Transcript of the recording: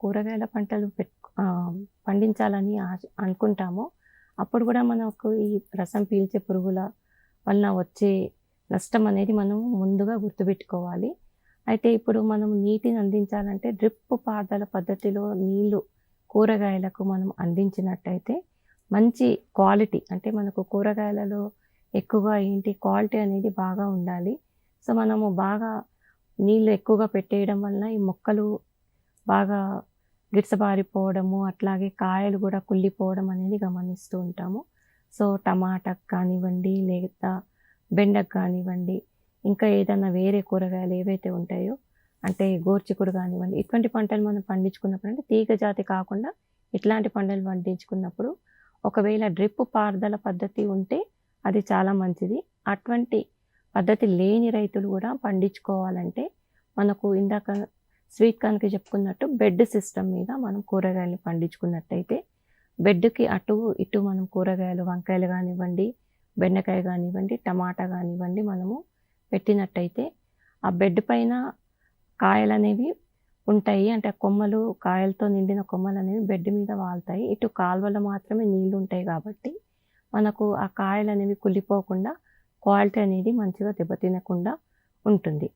కూరగాయల పంటలు పండించాలని అనుకుంటామో, అప్పుడు గూడా మనకు ఈ రసం పీల్చే పురుగుల వలన వచ్చే నష్టం అనేది మనం ముందుగా గుర్తుపెట్టుకోవాలి. అయితే ఇప్పుడు మనం నీటిని అందించాలంటే డ్రిప్ పారుదల పద్ధతిలో నీళ్లు కూరగాయలకు మనం అందించినట్టయితే మంచి క్వాలిటీ అంటే మనకు కూరగాయలలో ఎక్కువగా క్వాలిటీ అనేది బాగా ఉండాలి. సో, మనము బాగా నీళ్ళు ఎక్కువగా పెట్టేయడం వలన ఈ మొక్కలు బాగా గిడసబారిపోవడము, అట్లాగే కాయలు గూడా కుళ్ళిపోవడం అనేది గమనిస్తూ ఉంటాము. సో, టమాటాకు కానివ్వండి, లేదా బెండకు కానివ్వండి, ఇంకా ఏదన్నా వేరే కూరగాయలు ఏవైతే ఉంటాయో అంటే గోరుచిక్కుడు కానివ్వండి, ఇటువంటి పంటలు మనం పండించుకున్నప్పుడు అంటే తీగ జాతి కాకుండా ఇట్లాంటి పంటలు పండించుకున్నప్పుడు ఒకవేళ డ్రిప్ పారుదల పద్ధతి ఉంటే అది చాలా మంచిది. అటువంటి పద్ధతి లేని రైతులు గూడా పండించుకోవాలంటే మనకు ఇందాక స్వీట్ కార్న్‌కి చెప్పుకున్నట్టు బెడ్ సిస్టమ్ మీద మనం కూరగాయలు పండించుకున్నట్టయితే బెడ్‌కి అటు ఇటు మనం కూరగాయలు వంకాయలు గానివ్వండి, బెండకాయ గానివ్వండి, టమాటా గానివ్వండి మనము పెట్టినట్టయితే ఆ బెడ్ పైన కాయలనేవి ఉంటాయి. అంటే ఆ కొమ్మలు కాయలతో నిండిన కొమ్మలనేవి బెడ్ మీద వాలుతాయి. ఇటు కాలువలో మాత్రమే నీళ్లుంటాయి గాబట్టి మనకు ఆ కాయలనేవి కుళ్ళిపోకుండా క్వాలిటీ అనేది మంచిగా దెబ్బతినకుండా ఉంటుంది.